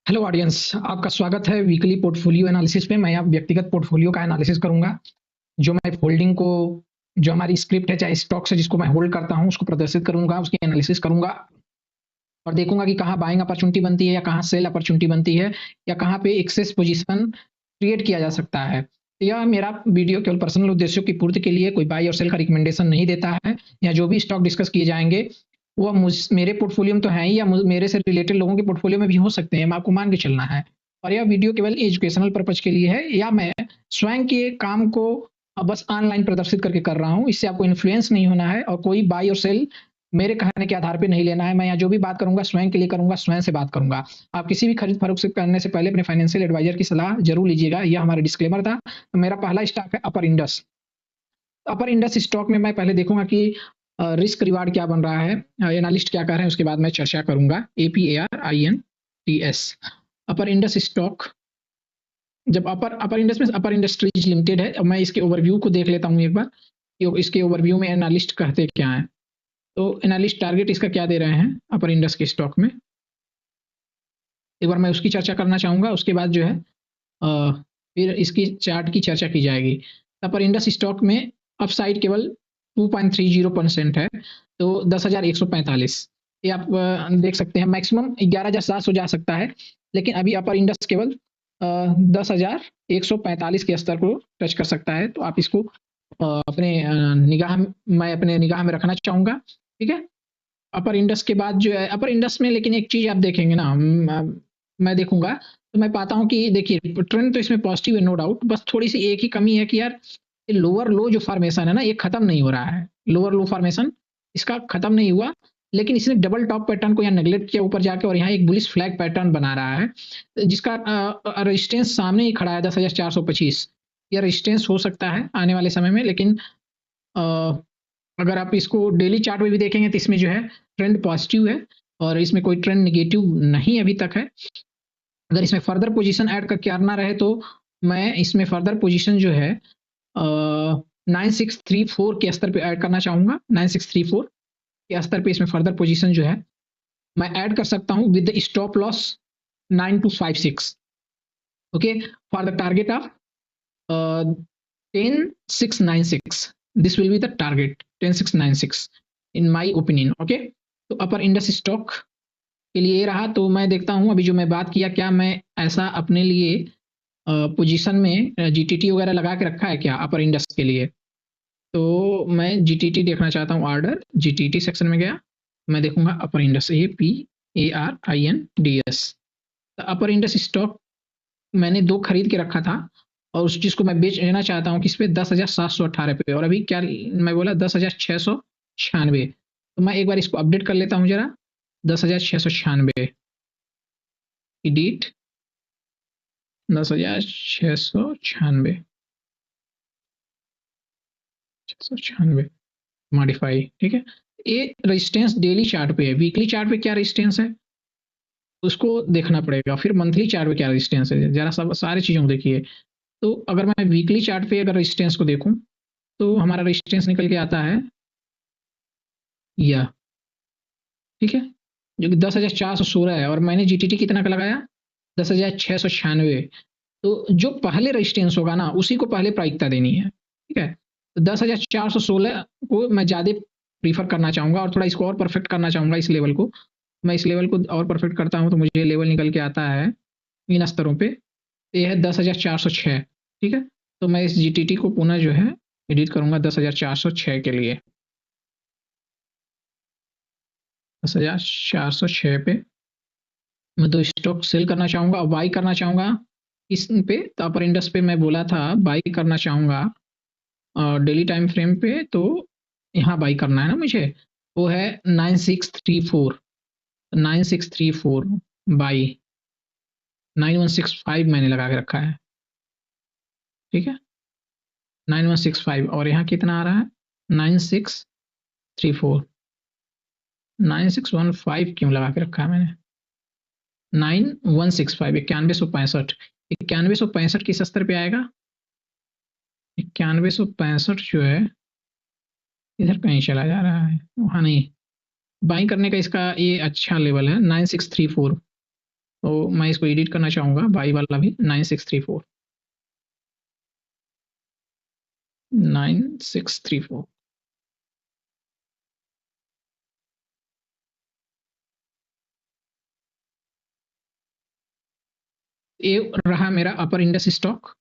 Hello audience, आपका स्वागत है वीकली पोर्टफोलियो एनालिसिस में। मैं अब व्यक्तिगत पोर्टफोलियो का एनालिसिस करूंगा। जो मैं होल्डिंग को, जो हमारी स्क्रिप्ट है, चाहे स्टॉक्स है जिसको मैं होल्ड करता हूं, उसको प्रदर्शित करूंगा, उसकी एनालिसिस करूंगा और देखूंगा कि कहाँ बाइंग अपॉर्चुनिटी बनती है या कहाँ सेल अपॉर्चुनिटी बनती है या कहाँ पे एक्सेस पोजीशन क्रिएट किया जा सकता है। तो यह मेरा वीडियो केवल पर्सनल उद्देश्यों की पूर्ति के लिए कोई बाई और सेल का रिकमेंडेशन नहीं देता है। या जो भी स्टॉक डिस्कस किए जाएंगे वो मेरे पोर्टफोलियो में तो है ही या मेरे से रिलेटेड लोगों के पोर्टफोलियो में भी हो सकते हैं। आपको मान के चलना है। और यह वीडियो केवल एजुकेशनल पर्पज के लिए है या मैं स्वयं के काम को बस ऑनलाइन प्रदर्शित करके कर रहा हूँ। इससे आपको इन्फ्लुएंस नहीं होना है और कोई बाई और सेल मेरे कहने के आधार पे नहीं लेना है। मैं यहाँ जो भी बात करूंगा स्वयं के लिए करूंगा, स्वयं से बात करूंगा। आप किसी भी खरीद फरोख्त से करने से पहले अपने फाइनेंशियल एडवाइजर की सलाह जरूर लीजिएगा। यह हमारा डिस्क्लेमर था। तो मेरा पहला स्टॉक है अपर इंडस। अपर इंडस स्टॉक में मैं पहले देखूंगा कि रिस्क रिवार्ड क्या बन रहा है, एनालिस्ट क्या कह रहे हैं, उसके बाद मैं चर्चा करूंगा। APARINTS अपर इंडस स्टॉक। जब अपर अपर इंडस में अपर इंडस्ट्रीज लिमिटेड है। अब मैं इसके ओवरव्यू को देख लेता हूँ एक बार कि इसके ओवरव्यू में एनालिस्ट कहते क्या है। तो एनालिस्ट टारगेट इसका क्या दे रहे हैं अपर इंडस के स्टॉक में, एक बार मैं उसकी चर्चा करना चाहूंगा। उसके बाद जो है फिर इसकी चार्ट की चर्चा की जाएगी। अपर इंडस स्टॉक में अपसाइड केवल 2.30% है, तो 10,145 ये आप देख सकते हैं। मैक्सिमम 11,700 जा सकता है, लेकिन अभी अपर इंडस केवल 10,145 के स्तर को टच कर सकता है। तो आप इसको अपने निगाह मैं अपने निगाह में रखना चाहूंगा। ठीक है। अपर इंडस के बाद जो है अपर इंडस में, लेकिन एक चीज आप देखेंगे ना, मैं देखूंगा तो मैं पाता हूँ कि देखिए ट्रेंड तो इसमें पॉजिटिव है, नो डाउट। बस थोड़ी सी एक ही कमी है कि यार ये लोअर लो जो फॉर्मेशन है ना, ये खत्म नहीं हो रहा है। लोअर लो फॉर्मेशन इसका खत्म नहीं हुआ, लेकिन इसने डबल टॉप पैटर्न को यहाँ नेगलेक्ट किया ऊपर जाके और यहाँ एक बुलिश फ्लैग पैटर्न बना रहा है जिसका रेजिस्टेंस सामने ही खड़ा है 10,425। यह रेजिस्टेंस हो सकता है आने वाले समय में, लेकिन अगर आप इसको डेली चार्ट में भी देखेंगे तो इसमें जो है ट्रेंड पॉजिटिव है और इसमें कोई ट्रेंड निगेटिव नहीं अभी तक है। अगर इसमें फर्दर पोजीशन ऐड करके आना रहे तो मैं इसमें फर्दर पोजीशन जो है 9634 के स्तर पे ऐड करना चाहूंगा। 9634 के स्तर पे इसमें फर्दर पोजीशन जो है मैं ऐड कर सकता हूं with stop loss 9256। Okay, for the target of 10696। This will be the target 10696 in my opinion. Okay, तो अपर इंडस स्टॉक के लिए ये रहा। तो मैं देखता हूँ अभी जो मैं बात किया, क्या मैं ऐसा अपने लिए पोजीशन में जीटीटी वगैरह लगा के रखा है क्या अपर इंडस के लिए। तो मैं जीटीटी देखना चाहता हूँ। ऑर्डर जीटीटी सेक्शन में गया, मैं देखूंगा अपर इंडस, APARINDS। अपर इंडस स्टॉक मैंने दो खरीद के रखा था और उस चीज को मैं बेच लेना चाहता हूँ किस पे, 10,718 पे। और अभी क्या मैं बोला, 10,696। तो मैं एक बार इसको अपडेट कर लेता हूँ जरा। 10,696 एडिट, 10,696, 696 मॉडिफाई। ठीक है। ये रेजिस्टेंस डेली चार्ट पे है। वीकली चार्ट पे क्या रेजिस्टेंस है उसको देखना पड़ेगा, फिर मंथली चार्ट पे क्या रेजिस्टेंस है, जरा सब सारी चीजों को देखिए। तो अगर मैं वीकली चार्ट पे अगर रेजिस्टेंस को देखूं तो हमारा रेजिस्टेंस निकल के आता है या, ठीक है, जो कि 10,416 है और मैंने जीटीटी कितना का लगाया, 10,696। तो जो पहले रेजिस्टेंस होगा ना उसी को पहले प्रायिकता देनी है। ठीक है। तो 10,416 को मैं ज्यादा प्रीफर करना चाहूंगा और थोड़ा इसको और परफेक्ट करना चाहूंगा। इस लेवल को मैं इस लेवल को और परफेक्ट करता हूं तो मुझे लेवल निकल के आता है इन स्तरों पे। ये है 10,406। ठीक है। तो मैं इस जीटीटी को पुनः जो है एडिट करूंगा 10,406 के लिए। 10,406 पे मैं दो स्टॉक सेल करना चाहूंगा और बाई करना चाहूंगा। इस पे तो अपर इंडस पे मैं बोला था बाई करना चाहूंगा डेली टाइम फ्रेम पे। तो यहाँ बाई करना है ना मुझे, वो है 9634। 9634 बाई, 9165 मैंने लगा के रखा है। ठीक है, 9165 और यहाँ कितना आ रहा है 9634। 9615 क्यों लगा के रखा है मैंने, 9165, 9165। 9165 किस स्तर पे आएगा, 9165 जो है इधर कहीं चला जा रहा है, वहां नहीं। बाई करने का इसका ये अच्छा लेवल है 9634। तो मैं इसको एडिट करना चाहूँगा, बाई वाला भी 9634 9634। ये रहा मेरा अपर इंडेक्स स्टॉक।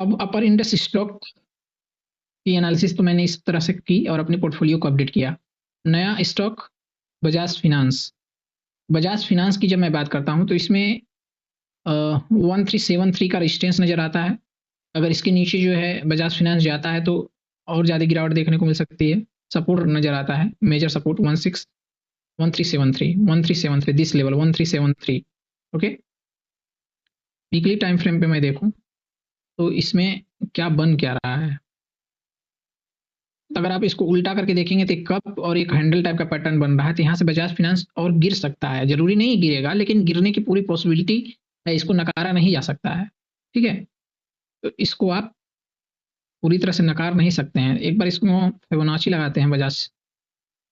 अब अपर इंडेक्स स्टॉक की एनालिसिस तो मैंने इस तरह से की और अपने पोर्टफोलियो को अपडेट किया। नया stock Bajaj finance. Bajaj finance की जब मैं बात करता हूँ तो इसमें 1373 का रेजिस्टेंस नजर आता है। अगर इसके नीचे जो है बजाज फाइनेंस जाता है तो और ज़्यादा गिरावट देखने को मिल सकती है। सपोर्ट नज़र आता है, major support 1373 this level 1373। Okay, weekly time frame पे मैं देखूं तो इसमें क्या बन क्या रहा है। अगर आप इसको उल्टा करके देखेंगे तो एक कप और एक हैंडल टाइप का पैटर्न बन रहा है, तो यहाँ से बजाज फाइनेंस और गिर सकता है। जरूरी नहीं गिरेगा, लेकिन गिरने की पूरी पॉसिबिलिटी है, इसको नकारा नहीं जा सकता है। ठीक है, तो इसको आप पूरी तरह से नकार नहीं सकते हैं। एक बार इसको फिबोनाची लगाते हैं बजाज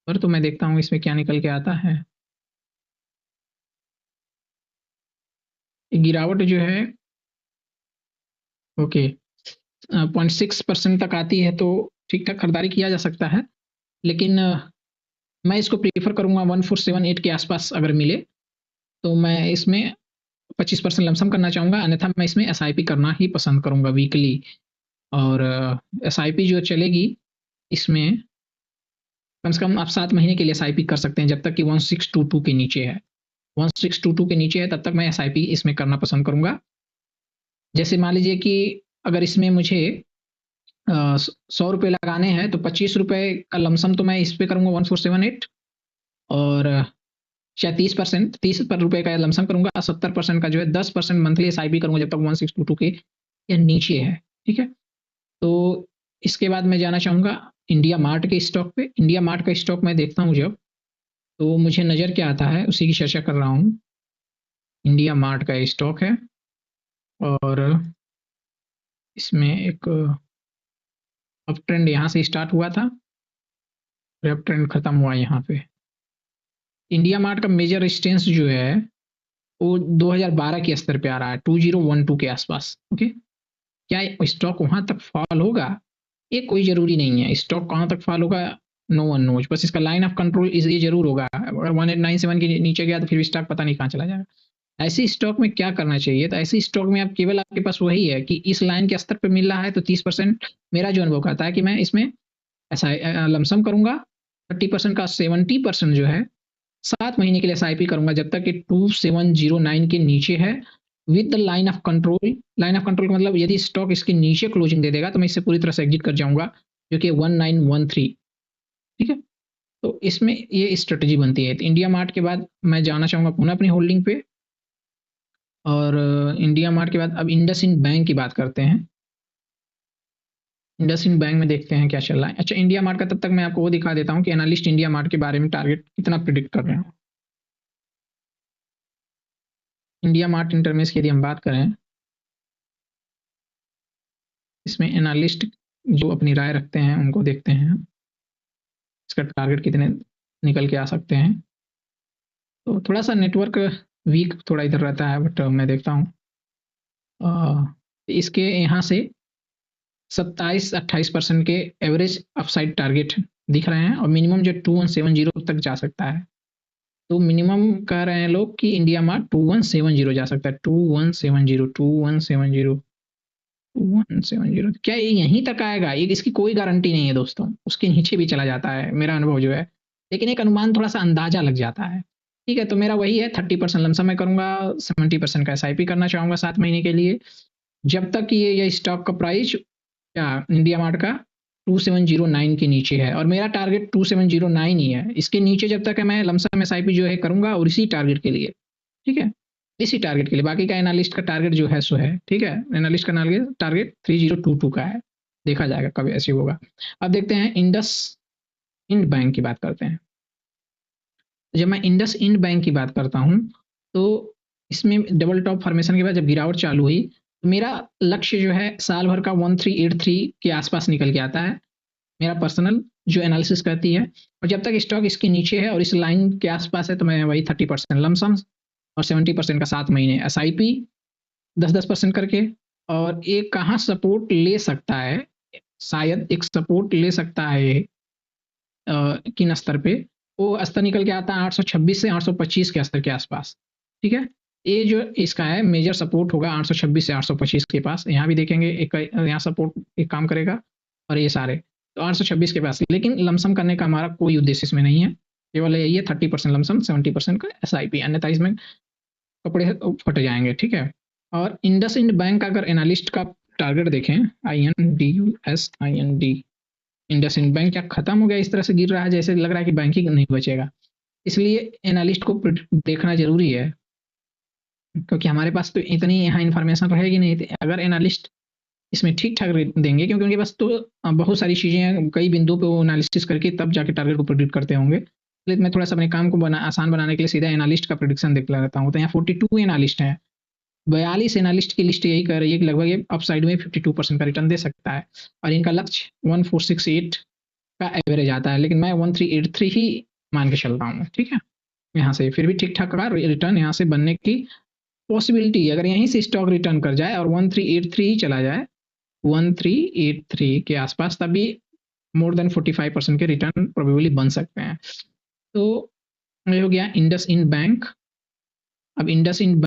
पर, तो मैं देखता हूँ इसमें क्या निकल के आता है। गिरावट जो है ओके 0.6% तक आती है तो ठीक ठाक खरीदारी किया जा सकता है, लेकिन मैं इसको प्रीफर करूंगा 1478 के आसपास अगर मिले तो मैं इसमें 25% लमसम करना चाहूंगा, अन्यथा मैं इसमें एसआईपी करना ही पसंद करूंगा वीकली। और एसआईपी जो चलेगी इसमें कम से कम आप 7 महीने के लिए एसआईपी कर सकते हैं, जब तक कि 1622 के नीचे है। 1622 के नीचे है तब तक मैं एसआईपी इसमें करना पसंद करूंगा। जैसे मान लीजिए कि अगर इसमें मुझे 100 रुपये लगाने हैं तो 25 रुपये का लमसम तो मैं इस पे करूंगा 1478, और शायद 30%, 30 रुपये का लमसम करूंगा, 70% का जो है 10% मंथली एसआईपी करूंगा जब तक 1622 के या नीचे है। ठीक है, तो इसके बाद मैं जाना चाहूंगा इंडिया मार्ट के स्टॉक पे। इंडिया मार्ट का स्टॉक मैं देखता हूँ जब, तो मुझे नज़र क्या आता है उसी की चर्चा कर रहा हूँ। इंडिया मार्ट का स्टॉक है और इसमें एक अप ट्रेंड यहाँ से स्टार्ट हुआ था, अप ट्रेंड खत्म हुआ यहाँ पे। इंडिया मार्ट का मेजर रेजिस्टेंस जो है वो 2012 के स्तर पे आ रहा है, 2012 के आसपास। ओके, क्या स्टॉक वहां तक फॉल होगा? ये कोई जरूरी नहीं है, स्टॉक कहाँ तक फॉल होगा नो वन नोज। बस इसका लाइन ऑफ कंट्रोल ये जरूर होगा, अगर 1897 के नीचे गया तो फिर स्टॉक पता नहीं कहाँ चला जाएगा। ऐसी स्टॉक में क्या करना चाहिए? तो ऐसी स्टॉक में आप केवल, आपके पास वही है कि इस लाइन के स्तर पे मिल रहा है तो 30%, मेरा जो अनुभव कहता है कि मैं इसमें ऐसा लमसम करूंगा। 30% का 70% जो है 7 महीने के लिए एसआईपी करूंगा जब तक कि 2709 के नीचे है, with the line of control. Line of control का मतलब यदि स्टॉक इसके नीचे क्लोजिंग दे देगा तो मैं इससे पूरी तरह से एग्जिट कर जाऊंगा, जो कि 1913। ठीक है, तो इसमें ये स्ट्रेटजी बनती है। तो इंडिया मार्ट के बाद मैं जाना चाहूंगा पुनः अपनी होल्डिंग पे, और इंडिया मार्ट के बाद अब इंडसइंड बैंक की बात करते हैं। इंडसइंड बैंक में देखते हैं क्या चल रहा है। अच्छा, इंडिया मार्ट का तब तक मैं आपको वो दिखा देता हूँ कि एनालिस्ट इंडिया मार्ट के बारे में टारगेट कितना प्रिडिक्ट कर रहे हैं। इंडिया मार्ट इंटरमेश की यदि हम बात करें, इसमें एनालिस्ट जो अपनी राय रखते हैं उनको देखते हैं इसका टारगेट कितने निकल के आ सकते हैं। तो थोड़ा सा नेटवर्क वीक थोड़ा इधर रहता है, बट मैं देखता हूँ इसके यहाँ से 27-28% के एवरेज अपसाइड टारगेट दिख रहे हैं, और मिनिमम जो 2170 तक जा सकता है। तो मिनिमम कह रहे हैं लोग कि इंडिया मार्ट 2170 जा सकता है, 2170, 2170, 2170। क्या ये यहीं तक आएगा? ये इसकी कोई गारंटी नहीं है दोस्तों, उसके नीचे भी चला जाता है मेरा अनुभव जो है, लेकिन एक अनुमान थोड़ा सा अंदाजा लग जाता है। ठीक है, तो मेरा वही है 30% लमसम मैं करूंगा, 70% का एसआईपी करना चाहूंगा 7 महीने के लिए, जब तक कि ये स्टॉक का प्राइस क्या इंडिया मार्ट का 2709 के नीचे है, और मेरा टारगेट 2709 ही है। इसके नीचे जब तक है मैं लमसम एसआईपी जो है करूंगा, और इसी टारगेट के लिए। ठीक है, इसी टारगेट के लिए। बाकी का एनालिस्ट का टारगेट जो है सो है। ठीक है, एनालिस्ट का टारगेट 3022 का है, देखा जाएगा कब ऐसे होगा। अब देखते हैं इंडस इंड बैंक की बात करते हैं। जब मैं इंडस इंड बैंक की बात करता हूं तो इसमें डबल टॉप फॉर्मेशन के बाद जब गिरावट चालू हुई मेरा लक्ष्य जो है साल भर का 1383 के आसपास निकल के आता है, मेरा पर्सनल जो एनालिसिस करती है। और जब तक स्टॉक इसके नीचे है और इस लाइन के आसपास है तो मैं वही 30% लमसम और 70% का 7 महीने एसआईपी 10-10% करके। और एक कहाँ सपोर्ट ले सकता है, शायद एक सपोर्ट ले सकता है किन स्तर पे, वो स्तर निकल के आता है 826 से 825 के स्तर के आसपास। ठीक है, ये जो इसका है मेजर सपोर्ट होगा 826 से 825 के पास। यहाँ भी देखेंगे एक यहाँ सपोर्ट एक काम करेगा और ये सारे तो 826 के पास। लेकिन लमसम करने का हमारा कोई उद्देश्य इसमें नहीं है, केवल यही है 30% लमसम 70% का एसआईपी, अन्यथा इसमें कपड़े फट जाएंगे। ठीक है, और इंडसइंड बैंक का अगर एनालिस्ट का टारगेट देखें, INDUSIND, इंडसइंड बैंक क्या खत्म हो गया, इस तरह से गिर रहा है जैसे लग रहा है कि बैंकिंग नहीं बचेगा। इसलिए एनालिस्ट को देखना जरूरी है, क्योंकि हमारे पास तो इतनी यहाँ इन्फॉर्मेशन रहेगी नहीं। अगर एनालिस्ट इसमें ठीक ठाक देंगे, क्योंकि उनके पास तो बहुत सारी चीज़ें कई बिंदुओं पे वो एनालिसिस करके तब जाके टारगेट को प्रेडिक्ट करते होंगे। इसलिए मैं थोड़ा सा अपने काम को आसान बनाने के लिए सीधा एनालिस्ट का प्रेडिक्शन देख लेता हूँ। तो यहाँ 42 एनालिस्ट हैं, 42 एनालिस्ट की लिस्ट यही कह रही है कि लगभग ये अपसाइड में 52% का रिटर्न दे सकता है, और इनका लक्ष्य 1468 का एवरेज आता है। लेकिन मैं 1383 ही मान के चल रहा हूँ। ठीक है, यहाँ से फिर भी ठीक ठाक का रिटर्न यहाँ से बनने की पॉसिबिलिटी, अगर यहीं से स्टॉक रिटर्न कर जाए और 1383 ही चला जाए, 1383 के आसपास, तभी मोर देन 45% के रिटर्न प्रोबेबली बन सकते हैं। तो ये हो गया इंडस इंड बैंक। अब इंडस इंड